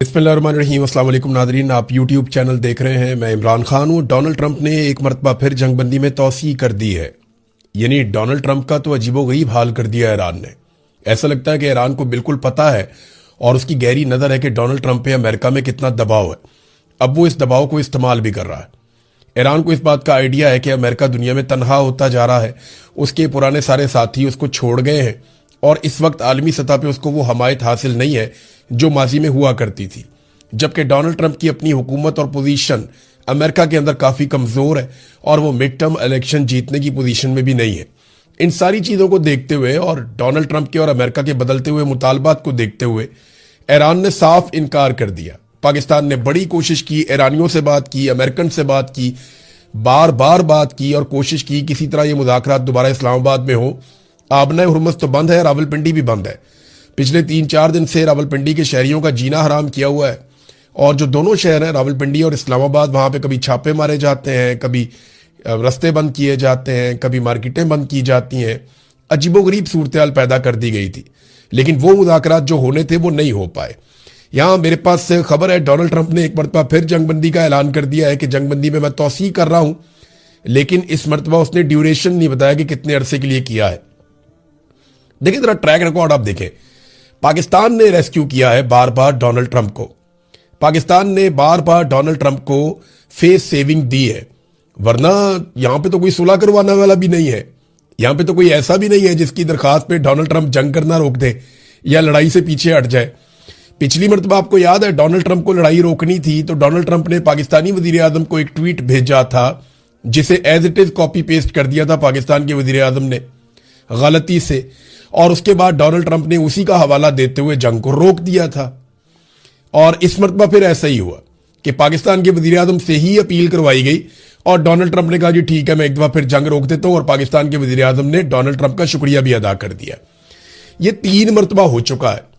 बिस्मिल्लाहिर्रहमानिर्रहीम। अस्सलाम वालेकुम नादरीन, आप यूट्यूब चैनल देख रहे हैं। मैं इमरान खान हूँ। डोनाल्ड ट्रंप ने एक मरतबा फिर जंगबंदी में तौसीह कर दी है। यानी डोनाल्ड ट्रंप का तो अजीबोगरीब हाल कर दिया ईरान ने। ऐसा लगता है कि ईरान को बिल्कुल पता है और उसकी गहरी नज़र है कि डोनाल्ड ट्रंप पे अमेरिका में कितना दबाव है। अब वो इस दबाव को इस्तेमाल भी कर रहा है। ईरान को इस बात का आइडिया है कि अमेरिका दुनिया में तनहा होता जा रहा है, उसके पुराने सारे साथी उसको छोड़ गए हैं और इस वक्त आलमी सतह पे उसको वो हमायत हासिल नहीं है जो माजी में हुआ करती थी। जबकि डोनाल्ड ट्रंप की अपनी हुकूमत और पोजीशन अमेरिका के अंदर काफ़ी कमज़ोर है और वो मिड टर्म इलेक्शन जीतने की पोजीशन में भी नहीं है। इन सारी चीज़ों को देखते हुए और डोनाल्ड ट्रंप के और अमेरिका के बदलते हुए मुतालबात को देखते हुए ईरान ने साफ इनकार कर दिया। पाकिस्तान ने बड़ी कोशिश की, ईरानियों से बात की, अमेरिकन से बात की, बार बार बात की और कोशिश की किसी तरह ये मुज़ाकरात दोबारा इस्लामाबाद में हो। आबना हुर्मुज़ तो बंद है, रावलपिंडी भी बंद है। पिछले 3-4 दिन से रावलपिंडी के शहरियों का जीना हराम किया हुआ है और जो दोनों शहर हैं रावलपिंडी और इस्लामाबाद, वहाँ पे कभी छापे मारे जाते हैं, कभी रास्ते बंद किए जाते हैं, कभी मार्केटें बंद की जाती हैं। अजीबोगरीब सूरत हाल पैदा कर दी गई थी, लेकिन वो मुज़ाकरात जो होने थे वो नहीं हो पाए। यहाँ मेरे पास खबर है डोनाल्ड ट्रंप ने एक मरतबा फिर जंगबंदी का ऐलान कर दिया है कि जंगबंदी में मैं तौसीह कर रहा हूँ, लेकिन इस मरतबा उसने ड्यूरेशन नहीं बताया कि कितने अरसे के लिए किया है। देखिए जरा ट्रैक रिकॉर्ड आप देखें। पाकिस्तान ने रेस्क्यू किया है बार बार डोनाल्ड ट्रंप को। पाकिस्तान ने बार बार डोनाल्ड ट्रंप को फेस सेविंग दी है, वरना यहां पे तो कोई सुलह करवाने वाला भी नहीं है। यहां पे तो कोई ऐसा भी नहीं है जिसकी दरखास्त पे डोनाल्ड ट्रंप जंग करना रोक दे या लड़ाई से पीछे हट जाए। पिछली मरतबा आपको याद है डोनाल्ड ट्रंप को लड़ाई रोकनी थी तो डोनाल्ड ट्रंप ने पाकिस्तानी वजीर आजम को एक ट्वीट भेजा था जिसे as it is copy paste कर दिया था पाकिस्तान के वजीर आजम ने गलती से, और उसके बाद डोनाल्ड ट्रंप ने उसी का हवाला देते हुए जंग को रोक दिया था। और इस मरतबा फिर ऐसा ही हुआ कि पाकिस्तान के वजीर आजम से ही अपील करवाई गई और डोनाल्ड ट्रंप ने कहा जी ठीक है मैं एक दफा फिर जंग रोक देता हूं, और पाकिस्तान के वजीर आजम ने डोनाल्ड ट्रंप का शुक्रिया भी अदा कर दिया। ये 3 मरतबा हो चुका है।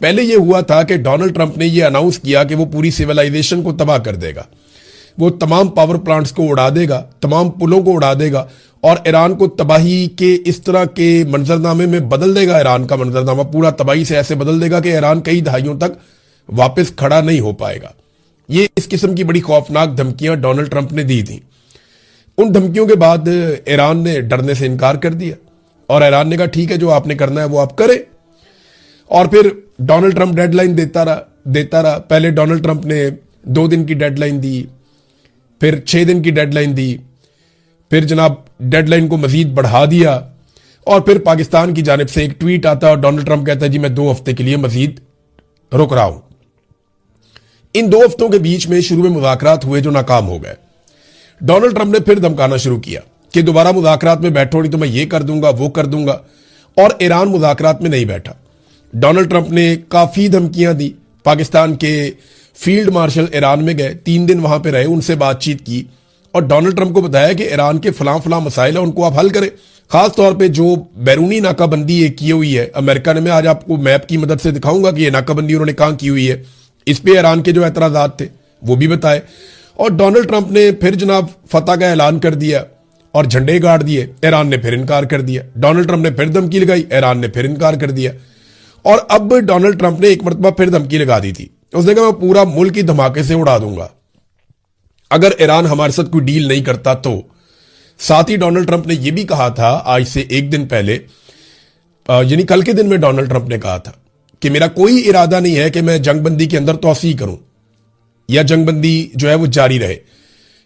पहले यह हुआ था कि डोनाल्ड ट्रंप ने यह अनाउंस किया कि वो पूरी सिविलाइजेशन को तबाह कर देगा, वो तमाम पावर प्लांट्स को उड़ा देगा, तमाम पुलों को उड़ा देगा और ईरान को तबाही के इस तरह के मंजरनामे में बदल देगा। ईरान का मंजरनामा पूरा तबाही से ऐसे बदल देगा कि ईरान कई दहाइयों तक वापस खड़ा नहीं हो पाएगा। ये इस किस्म की बड़ी खौफनाक धमकियां डोनाल्ड ट्रंप ने दी थी। उन धमकियों के बाद ईरान ने डरने से इनकार कर दिया और ईरान ने कहा ठीक है जो आपने करना है वो आप करें। और फिर डोनाल्ड ट्रंप डेडलाइन देता रहा। पहले डोनाल्ड ट्रंप ने 2 दिन की डेडलाइन दी, फिर 6 दिन की डेडलाइन दी, फिर जनाब डेडलाइन को मजीद बढ़ा दिया और फिर पाकिस्तान की जानिब से एक ट्वीट आता और डोनाल्ड ट्रंप कहता है जी मैं 2 हफ्ते के लिए मजीद रुक रहा हूं। इन 2 हफ्तों के बीच में शुरू में मुज़ाकरात हुए जो नाकाम हो गए। डोनाल्ड ट्रंप ने फिर धमकाना शुरू किया कि दोबारा मुज़ाकरात में बैठो नहीं तो मैं ये कर दूंगा वो कर दूंगा, और ईरान मुज़ाकरात में नहीं बैठा। डोनाल्ड ट्रंप ने काफी धमकियां दी। पाकिस्तान के फील्ड मार्शल ईरान में गए, 3 दिन वहां पे रहे, उनसे बातचीत की और डोनाल्ड ट्रंप को बताया कि ईरान के फलां मसाइल है उनको आप हल करें। खास तौर पे जो बैरूनी नाकाबंदी की हुई है अमेरिका ने, मैं आज आपको मैप की मदद से दिखाऊंगा कि ये नाकाबंदी उन्होंने कहां की हुई है, इस पे ईरान के जो एतराजात थे वो भी बताए। और डोनाल्ड ट्रंप ने फिर जनाब फतह का ऐलान कर दिया और झंडे गाड़ दिए। ईरान ने फिर इनकार कर दिया। डोनाल्ड ट्रंप ने फिर धमकी लगाई, ईरान ने फिर इनकार कर दिया। और अब डोनाल्ड ट्रंप ने एक मरतबा फिर धमकी लगा दी थी। उसने कहा मैं पूरा मुल्क ही धमाके से उड़ा दूंगा अगर ईरान हमारे साथ कोई डील नहीं करता तो। साथ ही डोनाल्ड ट्रंप ने यह भी कहा था आज से 1 दिन पहले, यानी कल के दिन में डोनाल्ड ट्रंप ने कहा था कि मेरा कोई इरादा नहीं है कि मैं जंगबंदी के अंदर तौसीह करूं या जंगबंदी जो है वो जारी रहे।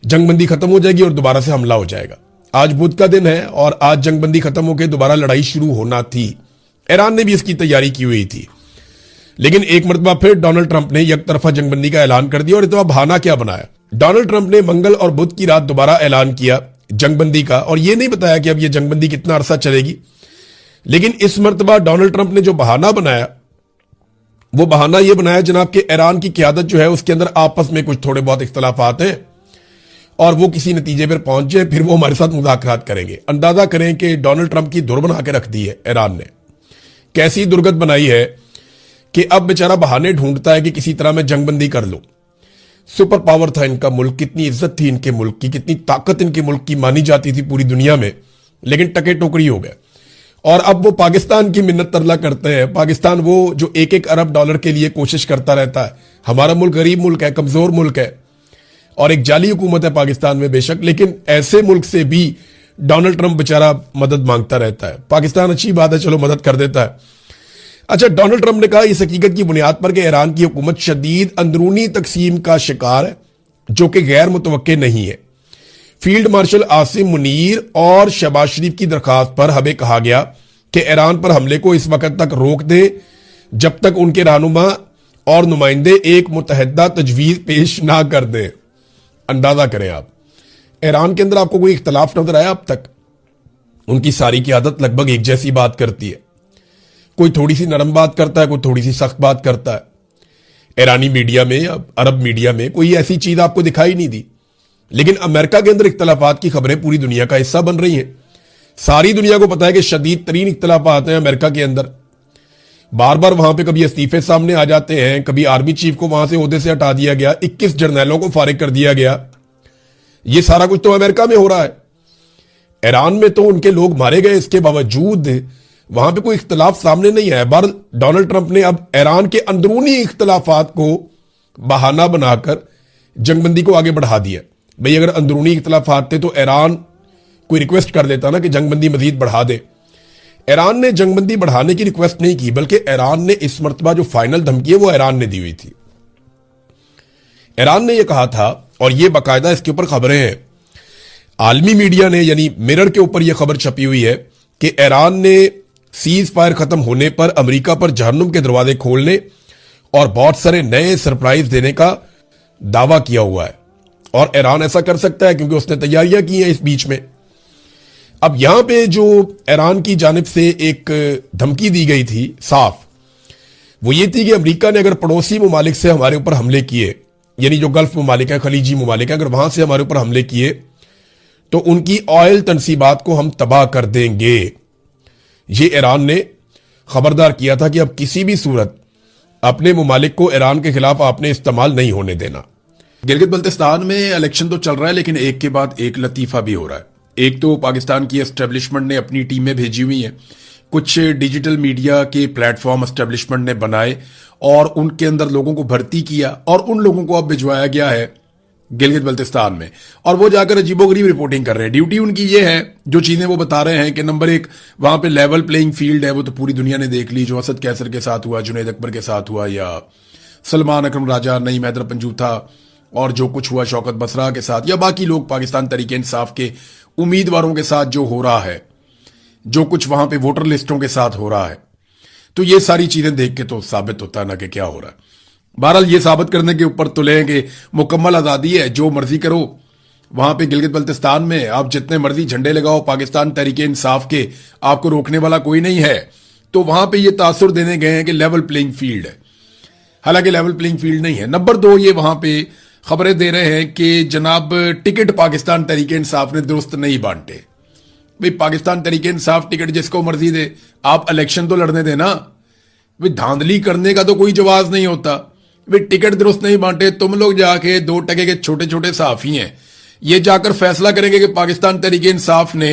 जंगबंदी खत्म हो जाएगी और दोबारा से हमला हो जाएगा। आज बुध का दिन है और आज जंगबंदी खत्म होकर दोबारा लड़ाई शुरू होना थी। ईरान ने भी इसकी तैयारी की हुई थी, लेकिन एक मरतबा फिर डोनाल्ड ट्रंप ने एक तरफा जंगबंदी का ऐलान कर दिया। और इतना बहाना क्या बनाया, डोनाल्ड ट्रंप ने मंगल और बुध की रात दोबारा ऐलान किया जंगबंदी का और यह नहीं बताया कि अब यह जंगबंदी कितना अरसा चलेगी। लेकिन इस मरतबा डोनाल्ड ट्रंप ने जो बहाना बनाया वो बहाना यह बनाया जनाब कि ईरान की क़यादत जो है उसके अंदर आपस में कुछ थोड़े बहुत इख्तलाफात हैं और वो किसी नतीजे पर पहुंच जाए, फिर वो हमारे साथ मुज़ाकरात करेंगे। अंदाजा करें कि डोनाल्ड ट्रंप की धुर बना के रख दी है ईरान ने। कैसी दुर्गत बनाई है कि अब बेचारा बहाने ढूंढता है कि किसी तरह मैं जंगबंदी कर लूं। सुपर पावर था इनका मुल्क, कितनी इज्जत थी इनके मुल्क की, कितनी ताकत इनके मुल्क की मानी जाती थी पूरी दुनिया में, लेकिन टके टोकरी हो गए। और अब वो पाकिस्तान की मिन्नत तरला करते हैं। पाकिस्तान वो जो 1-1 अरब डॉलर के लिए कोशिश करता रहता है, हमारा मुल्क गरीब मुल्क है, कमजोर मुल्क है और एक जाली हुकूमत है पाकिस्तान में बेशक, लेकिन ऐसे मुल्क से भी डोनाल्ड ट्रंप बेचारा मदद मांगता रहता है। पाकिस्तान अच्छी बात है, चलो मदद कर देता है। अच्छा, डोनाल्ड ट्रंप ने कहा इस हकीकत की बुनियाद पर कि ईरान की हुकूमत शदीद अंदरूनी तकसीम का शिकार है जो कि गैर मुतवक्के नहीं है। फील्ड मार्शल आसिम मुनीर और शहबाज शरीफ की दरखास्त पर हमें कहा गया कि ईरान पर हमले को इस वक्त तक रोक दे जब तक उनके रहनुमा और नुमाइंदे एक मुतहदा तजवीज पेश ना कर दे। अंदाजा करें आप, ईरान के अंदर आपको कोई इख्तलाफ नजर आया अब तक? उनकी सारी की आदत लगभग एक जैसी बात करती है। कोई थोड़ी सी नरम बात करता है, कोई थोड़ी सी सख्त बात करता है। ईरानी मीडिया में या अरब मीडिया में कोई ऐसी चीज आपको दिखाई नहीं दी, लेकिन अमेरिका के अंदर इख्तलाफात की खबरें पूरी दुनिया का हिस्सा बन रही हैं। सारी दुनिया को पता है कि शदीद तरीन इख्तलाफात हैं अमेरिका के अंदर। बार बार वहां पे कभी इस्तीफे सामने आ जाते हैं, कभी आर्मी चीफ को वहां से ओहदे से हटा दिया गया, 21 जर्नैलों को फारिग कर दिया गया। ये सारा कुछ तो अमेरिका में हो रहा है। ईरान में तो उनके लोग मारे गए, इसके बावजूद वहां पे कोई इख्तलाफ सामने नहीं आया। बार डोनाल्ड ट्रंप ने अब ईरान के अंदरूनी इख्तलाफात को बहाना बनाकर जंगबंदी को आगे बढ़ा दिया। भाई अगर अंदरूनी इख्तलाफात थे तो ईरान कोई रिक्वेस्ट कर देता ना कि जंगबंदी मजीद बढ़ा दे। ईरान ने जंगबंदी बढ़ाने की रिक्वेस्ट नहीं की, बल्कि ईरान ने इस मर्तबा जो फाइनल धमकी है वो ईरान ने दी हुई थी। ईरान ने यह कहा था, और यह बाकायदा इसके ऊपर खबरें हैं, आलमी मीडिया ने यानी मिरर के ऊपर यह खबर छपी हुई है कि ईरान ने सीज फायर खत्म होने पर अमेरिका पर जहन्नुम के दरवाजे खोलने और बहुत सारे नए सरप्राइज देने का दावा किया हुआ है। और ईरान ऐसा कर सकता है क्योंकि उसने तैयारियां की हैं इस बीच में। अब यहां पे जो ईरान की जानिब से एक धमकी दी गई थी साफ, वो ये थी कि अमेरिका ने अगर पड़ोसी ममालिक से हमारे ऊपर हमले किए, यानी जो गल्फ ममालिक है, खलीजी ममालिक है, अगर वहां से हमारे ऊपर हमले किए तो उनकी ऑयल तनसीबात को हम तबाह कर देंगे। ये ईरान ने खबरदार किया था कि अब किसी भी सूरत अपने ममालिक को ईरान के खिलाफ आपने इस्तेमाल नहीं होने देना। गिलगित बल्तिस्तान में इलेक्शन तो चल रहा है, लेकिन एक के बाद एक लतीफा भी हो रहा है। एक तो पाकिस्तान की एस्टेब्लिशमेंट ने अपनी टीमें भेजी हुई हैं, कुछ डिजिटल मीडिया के प्लेटफॉर्म एस्टेब्लिशमेंट ने बनाए और उनके अंदर लोगों को भर्ती किया और उन लोगों को अब भिजवाया गया है गिलगित बल्तिस्तान में, और वो जाकर अजीबोगरीब रिपोर्टिंग कर रहे हैं। ड्यूटी उनकी ये है, जो चीजें वो बता रहे हैं कि नंबर एक, वहां पे लेवल प्लेइंग फील्ड है, वो तो पूरी दुनिया ने देख ली, जो असद कैसर के साथ हुआ, जुनैद अकबर के साथ हुआ, या सलमान अकरम राजा, नईम हैदर पंजूथा, और जो कुछ हुआ शौकत बसरा के साथ, या बाकी लोग पाकिस्तान तरीके इंसाफ के उम्मीदवारों के साथ जो हो रहा है, जो कुछ वहां पे वोटर लिस्टों के साथ हो रहा है। तो ये सारी चीजें देख के तो साबित होता है ना कि क्या हो रहा है। बहरहाल ये साबित करने के ऊपर तुले कि मुकम्मल आजादी है, जो मर्जी करो वहां पे गिलगित बल्तिस्तान में, आप जितने मर्जी झंडे लगाओ पाकिस्तान तरीके इंसाफ के, आपको रोकने वाला कोई नहीं है। तो वहां पे ये तासुर देने गए हैं कि लेवल प्लेइंग फील्ड है, हालांकि लेवल प्लेइंग फील्ड नहीं है। नंबर दो, ये वहां पे खबरें दे रहे हैं कि जनाब टिकट पाकिस्तान तरीके इंसाफ ने दुरुस्त नहीं बांटे। भाई पाकिस्तान तरीके इंसाफ टिकट जिसको मर्जी दे, आप इलेक्शन तो लड़ने देना। भाई धांधली करने का तो कोई जवाब नहीं होता। भाई टिकट दुरुस्त नहीं बांटे, तुम लोग जाके 2 टके के छोटे छोटे सहाफी हैं, ये जाकर फैसला करेंगे कि पाकिस्तान तरीके इंसाफ ने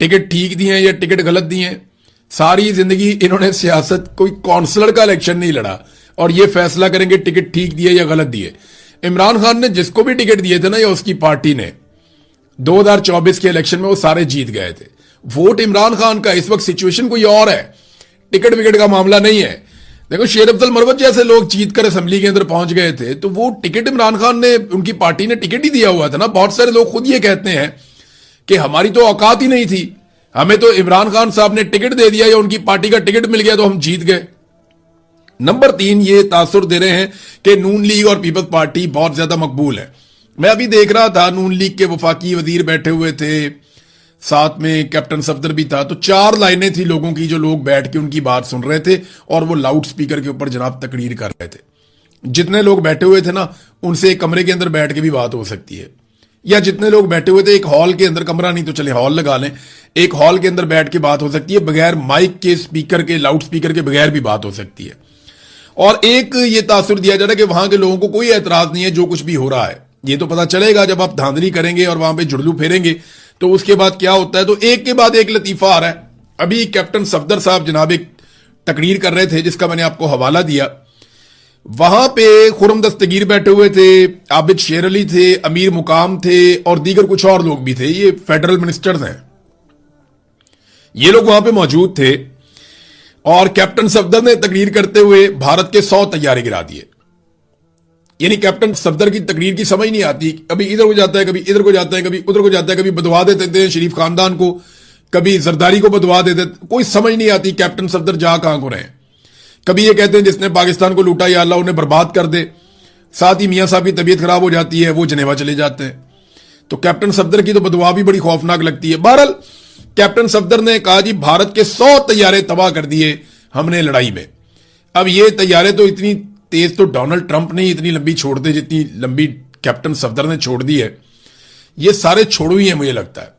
टिकट ठीक दिए हैं या टिकट गलत दिए हैं। सारी जिंदगी इन्होंने सियासत, कोई काउंसलर का इलेक्शन नहीं लड़ा, और ये फैसला करेंगे टिकट ठीक दिए या गलत दिए। इमरान खान ने जिसको भी टिकट दिए थे ना, या उसकी पार्टी ने, 2024 के इलेक्शन में वो सारे जीत गए थे। वोट इमरान खान का, इस वक्त सिचुएशन कोई और है, टिकट विकेट का मामला नहीं है। देखो शेर अफजल मरवत जैसे लोग जीत कर असेंबली के अंदर पहुंच गए थे, तो वो टिकट इमरान खान ने, उनकी पार्टी ने टिकट ही दिया हुआ था ना। बहुत सारे लोग खुद ये कहते हैं कि हमारी तो औकात ही नहीं थी, हमें तो इमरान खान साहब ने टिकट दे दिया या उनकी पार्टी का टिकट मिल गया तो हम जीत गए। नंबर 3, ये तासुर दे रहे हैं कि नून लीग और पीपल्स पार्टी बहुत ज्यादा मकबूल है। मैं अभी देख रहा था, नून लीग के वफाकी वजीर बैठे हुए थे, साथ में कैप्टन सफदर भी था, तो 4 लाइनें थी लोगों की, जो लोग बैठ के उनकी बात सुन रहे थे और वो लाउड स्पीकर के ऊपर जनाब तकरीर कर रहे थे। जितने लोग बैठे हुए थे ना, उनसे एक कमरे के अंदर बैठ के भी बात हो सकती है, या जितने लोग बैठे हुए थे एक हॉल के अंदर, कमरा नहीं तो चले हॉल लगा लें, एक हॉल के अंदर बैठ के बात हो सकती है, बगैर माइक के, स्पीकर के, लाउड स्पीकर के बगैर भी बात हो सकती है। और एक ये तासुर दिया जा रहा है कि वहां के लोगों को कोई एतराज नहीं है जो कुछ भी हो रहा है। ये तो पता चलेगा जब आप धांधली करेंगे और वहां पे जुड़लू फेरेंगे, तो उसके बाद क्या होता है। तो एक के बाद एक लतीफा आ रहा है। अभी कैप्टन सफदर साहब जनाब एक तकरीर कर रहे थे, जिसका मैंने आपको हवाला दिया। वहां पे खुर्रम दस्तगीर बैठे हुए थे, आबिद शेर अली थे, अमीर मुकाम थे और दीगर कुछ और लोग भी थे। ये फेडरल मिनिस्टर्स हैं, ये लोग वहां पे मौजूद थे। और कैप्टन सफदर ने तकरीर करते हुए भारत के 100 तैयारे गिरा दिए। यानी कैप्टन सफदर की तकरीर की समझ नहीं आती, कभी इधर को जाता है, कभी इधर को जाता है, कभी उधर को जाता है, कभी बदवा देते थे शरीफ खानदान को, कभी जरदारी को बदवा देते, कोई समझ नहीं आती कैप्टन सफदर जा कहां को रहे। कभी ये कहते हैं जिसने पाकिस्तान को लूटा या अल्लाह उन्हें बर्बाद कर दे, साथ ही मियां साहब की तबीयत खराब हो जाती है, वो जनेवा चले जाते हैं। तो कैप्टन सफदर की तो बदवा भी बड़ी खौफनाक लगती है। बहरहाल कैप्टन सफदर ने कहा जी भारत के 100 तैयारे तबाह कर दिए हमने लड़ाई में। अब ये तैयारे तो इतनी तेज तो डोनाल्ड ट्रंप ने इतनी लंबी छोड़ दे जितनी लंबी कैप्टन सफदर ने छोड़ दी है। ये सारे छोड़ू ही है मुझे लगता है।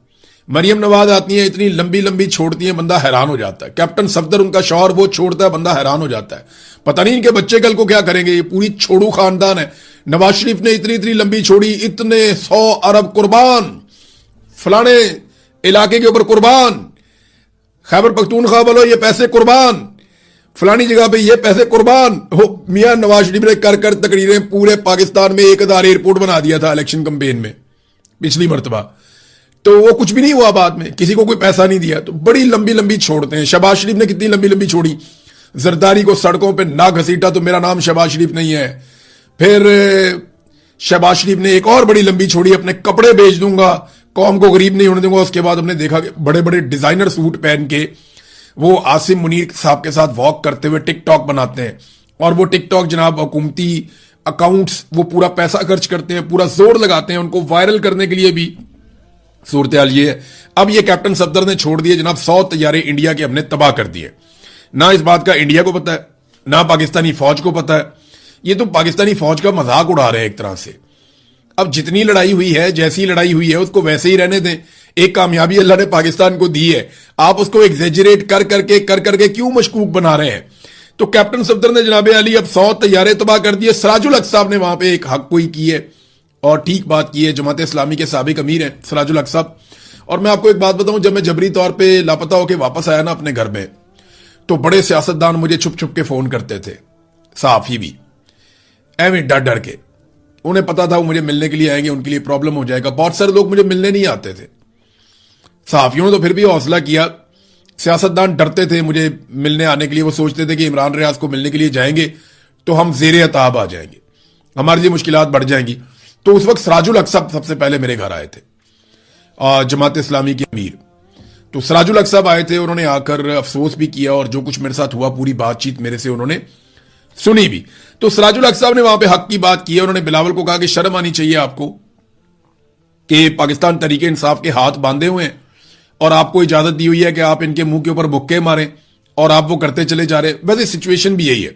मरियम नवाज आती है, इतनी लंबी लंबी छोड़ती है, बंदा हैरान हो जाता है। कैप्टन सफदर उनका शौहर, वो छोड़ता है, बंदा हैरान हो जाता है। पता नहीं इनके बच्चे कल को क्या करेंगे। ये पूरी छोड़ू खानदान है। नवाज शरीफ ने इतनी इतनी लंबी छोड़ी, इतने 100 अरब कुर्बान, फलाने इलाके के ऊपर कुर्बान, खैबर पख्तूनख्वा वालों ये पैसे कुर्बान, फलानी जगह पे ये पैसे कुर्बान हो। मियां नवाज शरीफ ने कर कर तकरीरें पूरे पाकिस्तान में 1000 एयरपोर्ट बना दिया था इलेक्शन कैंपेन में पिछली मरतबा, तो वो कुछ भी नहीं हुआ बाद में, किसी को कोई पैसा नहीं दिया। तो बड़ी लंबी लंबी छोड़ते हैं। शहबाज शरीफ ने कितनी लंबी लंबी छोड़ी, जरदारी को सड़कों पे ना घसीटा तो मेरा नाम शहबाज शरीफ नहीं है। फिर शहबाज शरीफ ने एक और बड़ी लंबी छोड़ी, अपने कपड़े बेच दूंगा, कौम को गरीब नहीं होने दूंगा। उसके बाद हमने देखा कि बड़े बड़े डिजाइनर सूट पहन के वो आसिम मुनीर साहब के साथ वॉक करते हुए टिकटॉक बनाते हैं। और वो टिकटॉक जनाब हुकूमती अकाउंट्स, वो पूरा पैसा खर्च करते हैं, पूरा जोर लगाते हैं उनको वायरल करने के लिए भी। सूरत हाल ये है। अब ये कैप्टन सफदर ने छोड़ दिए जनाब 100 तैयारे इंडिया के हमने तबाह कर दिए। ना इस बात का इंडिया को पता है, ना पाकिस्तानी फौज को पता है। ये तो पाकिस्तानी फौज का मजाक उड़ा रहे हैं एक तरह से। अब जितनी लड़ाई हुई है, जैसी लड़ाई हुई है, उसको वैसे ही रहने दें। एक कामयाबी अल्लाह ने पाकिस्तान को दी है, आप उसको एग्जेजरेट कर करके क्यों मशकूक बना रहे हैं। तो कैप्टन सफदर ने जनाबे अली अब 100 तैयारे तबाह कर दिए। सराजुल हक साहब ने वहां पे एक हक कोई की है और ठीक बात की है। जमात इस्लामी के साबिक अमीर हैं सराजुल हक साहब। और मैं आपको एक बात बताऊं, जब मैं जबरी तौर पे लापता होकर वापस आया ना अपने घर में, तो बड़े सियासतदान मुझे छुप छुप के फोन करते थे, सहाफी भी, एवं डर डर के। उन्हें पता था वो मुझे मिलने के लिए आएंगे, उनके लिए प्रॉब्लम हो जाएगा। बहुत सारे लोग मुझे मिलने नहीं आते थे। सहाफियों ने तो फिर भी हौसला किया। सियासतदान डरते थे मुझे मिलने आने के लिए। वो सोचते थे कि इमरान रियाज को मिलने के लिए जाएंगे तो हम जेर अताब आ जाएंगे, हमारे लिए मुश्किलात बढ़ जाएंगी। तो उस वक्त सराजुल हक साहब सबसे पहले मेरे घर आए थे, जमात इस्लामी के अमीर। तो सराजुल हक साहब आए थे, उन्होंने आकर अफसोस भी किया और जो कुछ मेरे साथ हुआ पूरी बातचीत मेरे से उन्होंने सुनी भी। तो सराजुल हक साहब ने वहां पे हक की बात की है। उन्होंने बिलावल को कहा कि शर्म आनी चाहिए आपको कि पाकिस्तान तरीके इंसाफ के हाथ बांधे हुए हैं और आपको इजाजत दी हुई है कि आप इनके मुंह के ऊपर बुक्के मारें और आप वो करते चले जा रहे। वैसे सिचुएशन भी यही है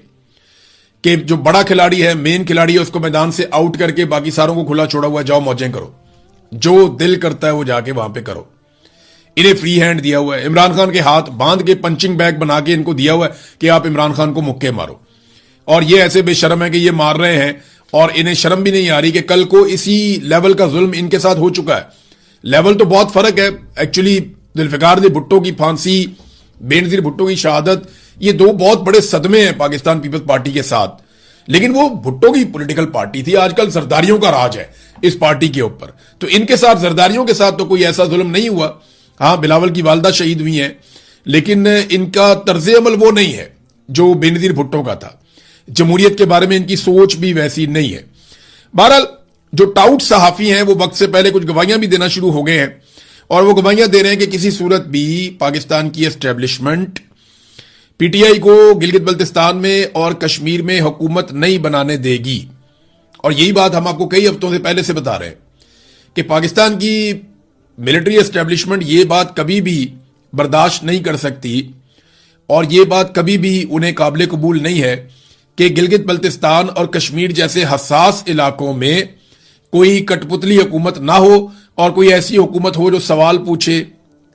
कि जो बड़ा खिलाड़ी है, मेन खिलाड़ी है, उसको मैदान से आउट करके बाकी सारों को खुला छोड़ा हुआ है, जाओ मौजें करो, जो दिल करता है वो जाके वहां पे करो। इन्हें फ्री हैंड दिया हुआ है, इमरान खान के हाथ बांध के पंचिंग बैग बना के इनको दिया हुआ है कि आप इमरान खान को मुक्के मारो। और ये ऐसे बेशर्म है कि ये मार रहे हैं और इन्हें शर्म भी नहीं आ रही कि कल को इसी लेवल का जुल्म इनके साथ हो चुका है। लेवल तो बहुत फर्क है एक्चुअली। जुल्फिकार अली भुट्टो की फांसी, बेनजीर भुट्टो की शहादत, ये दो बहुत बड़े सदमे हैं पाकिस्तान पीपल्स पार्टी के साथ। लेकिन वो भुट्टो की पॉलिटिकल पार्टी थी, आजकल जरदारियों का राज है इस पार्टी के ऊपर। तो इनके साथ, जरदारियों के साथ तो कोई ऐसा जुल्म नहीं हुआ। हाँ, बिलावल की वालदा शहीद हुई हैं, लेकिन इनका तर्ज अमल वो नहीं है जो बेनजीर भुट्टो का था। जमहूरियत के बारे में इनकी सोच भी वैसी नहीं है। बहरहाल जो टाउट सहाफी हैं वो वक्त से पहले कुछ गवाहियां भी देना शुरू हो गए हैं और वो गवाहियां दे रहे हैं कि किसी सूरत भी पाकिस्तान की एस्टेब्लिशमेंट पीटीआई को गिलगित बल्तिस्तान में और कश्मीर में हुकूमत नहीं बनाने देगी। और यही बात हम आपको कई हफ्तों से पहले से बता रहे हैं कि पाकिस्तान की मिलिट्री एस्टेब्लिशमेंट ये बात कभी भी बर्दाश्त नहीं कर सकती और ये बात कभी भी उन्हें काबिल कबूल नहीं है कि गिलगित बल्तिस्तान और कश्मीर जैसे हसास इलाकों में कोई कठपुतली हुकूमत ना हो और कोई ऐसी हुकूमत हो जो सवाल पूछे,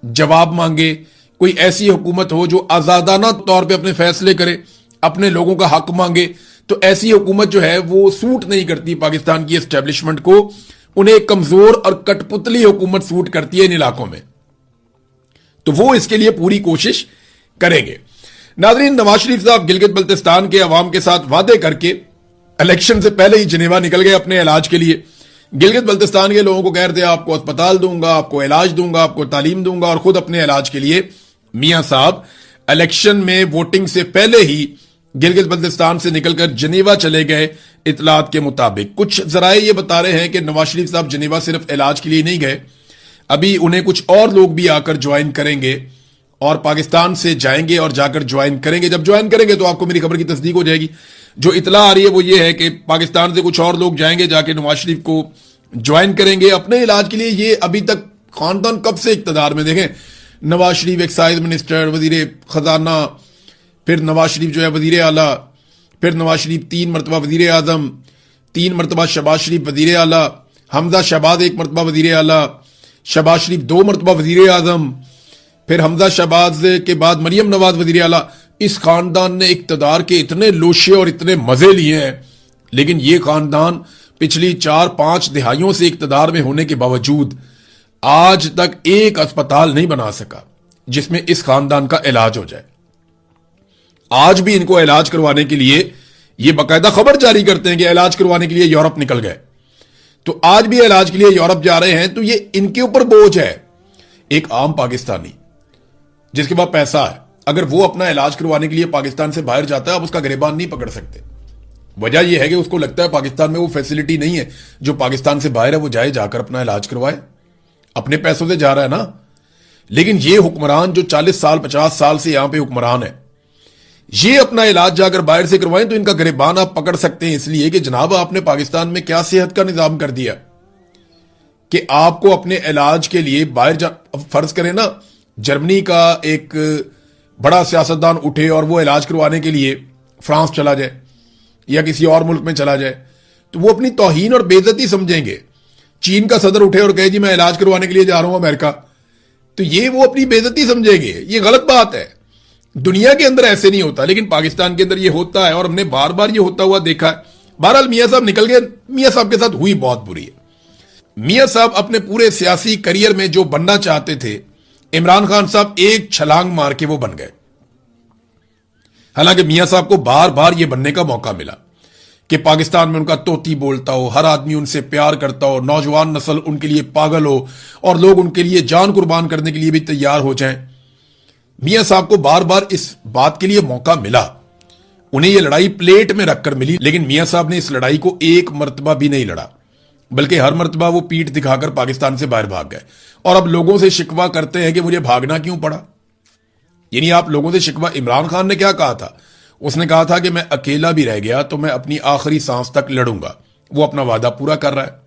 जवाब मांगे, कोई ऐसी हुकूमत हो जो आजादाना तौर पे अपने फैसले करे, अपने लोगों का हक मांगे। तो ऐसी हुकूमत जो है वो सूट नहीं करती पाकिस्तान की एस्टेब्लिशमेंट को। उन्हें एक कमजोर और कठपुतली हुकूमत सूट करती है इन इलाकों में, तो वो इसके लिए पूरी कोशिश करेंगे। नाज़रीन, नवाज शरीफ साहब गिलगित बल्तिस्तान के अवाम के साथ वादे करके इलेक्शन से पहले ही जिनेवा निकल गए अपने इलाज के लिए। गिलगित बल्तिस्तान के लोगों को कह रहे थे आपको अस्पताल दूंगा, आपको इलाज दूंगा, आपको तालीम दूंगा, और खुद अपने इलाज के लिए मियां साहब इलेक्शन में वोटिंग से पहले ही गिलगित बल्तिस्तान से निकलकर जिनेवा चले गए। इतलात के मुताबिक कुछ जराए ये बता रहे हैं कि नवाज शरीफ साहब जिनेवा सिर्फ इलाज के लिए नहीं गए, अभी उन्हें कुछ और लोग भी आकर ज्वाइन करेंगे और पाकिस्तान से जाएंगे और जाकर ज्वाइन करेंगे। जब ज्वाइन करेंगे तो आपको मेरी खबर की तस्दीक हो जाएगी। जो इतला आ रही है वो ये है कि पाकिस्तान से कुछ और लोग जाएंगे, जाके नवाज शरीफ को ज्वाइन करेंगे अपने इलाज के लिए। ये अभी तक खानदान कब से इक्तदार में, देखें नवाज शरीफ एक्साइज मिनिस्टर, वजीर खजाना, फिर नवाज शरीफ जो है वजीर आला, फिर नवाज शरीफ 3 मरतबा वजीर आजम, 3 मरतबा शहबाज शरीफ वजीर आला, हमजा शहबाज 1 मरतबा वजीर आला, शहबाज शरीफ 2 मरतबा वजीर आजम, फिर हमजा शहबाज के बाद मरियम नवाज वजीर आला। इस खानदान ने इक्तदार के इतने लोशे और इतने मजे लिए हैं, लेकिन ये खानदान पिछली 4-5 दिहाइयों से इक्तदार में होने के बावजूद आज तक एक अस्पताल नहीं बना सका जिसमें इस खानदान का इलाज हो जाए। आज भी इनको इलाज करवाने के लिए ये बाकायदा खबर जारी करते हैं कि इलाज करवाने के लिए यूरोप निकल गए, तो आज भी इलाज के लिए यूरोप जा रहे हैं। तो ये इनके ऊपर बोझ है। एक आम पाकिस्तानी जिसके पास पैसा है, अगर वो अपना इलाज करवाने के लिए पाकिस्तान से बाहर जाता है, आप उसका गिरबान नहीं पकड़ सकते। वजह यह है कि उसको लगता है पाकिस्तान में वो फैसिलिटी नहीं है, जो पाकिस्तान से बाहर है वो जाए, जाकर अपना इलाज करवाए, अपने पैसों से जा रहा है ना। लेकिन ये हुक्मरान जो 40 साल 50 साल से यहां पे हुक्मरान है, ये अपना इलाज जाकर बाहर से करवाएं तो इनका गिरबान आप पकड़ सकते हैं, इसलिए कि जनाब आपने पाकिस्तान में क्या सेहत का निजाम कर दिया कि आपको अपने इलाज के लिए बाहर जा। फर्ज करें ना जर्मनी का एक बड़ा सियासतदान उठे और वो इलाज करवाने के लिए फ्रांस चला जाए या किसी और मुल्क में चला जाए, तो वो अपनी तौहीन और बेइज्जती समझेंगे। चीन का सदर उठे और कहे जी मैं इलाज करवाने के लिए जा रहा हूं अमेरिका, तो ये वो अपनी बेइज्जती समझेंगे। ये गलत बात है। दुनिया के अंदर ऐसे नहीं होता, लेकिन पाकिस्तान के अंदर ये होता है और हमने बार बार ये होता हुआ देखा है। बहरहाल मियां साहब निकल गए। मियां साहब के साथ हुई बहुत बुरी है। मियां साहब अपने पूरे सियासी करियर में जो बनना चाहते थे, इमरान खान साहब एक छलांग मार के वो बन गए। हालांकि मियां साहब को बार बार ये बनने का मौका मिला कि पाकिस्तान में उनका तोती बोलता हो, हर आदमी उनसे प्यार करता हो, नौजवान नस्ल उनके लिए पागल हो और लोग उनके लिए जान कुर्बान करने के लिए भी तैयार हो जाएं। मियां साहब को बार बार इस बात के लिए मौका मिला, उन्हें यह लड़ाई प्लेट में रखकर मिली, लेकिन मियां साहब ने इस लड़ाई को एक मर्तबा भी नहीं लड़ा, बल्कि हर मर्तबा वो पीठ दिखाकर पाकिस्तान से बाहर भाग गए। और अब लोगों से शिकवा करते हैं कि मुझे भागना क्यों पड़ा। यानी आप लोगों से शिकवा, इमरान खान ने क्या कहा था? उसने कहा था कि मैं अकेला भी रह गया तो मैं अपनी आखिरी सांस तक लड़ूंगा। वो अपना वादा पूरा कर रहा है।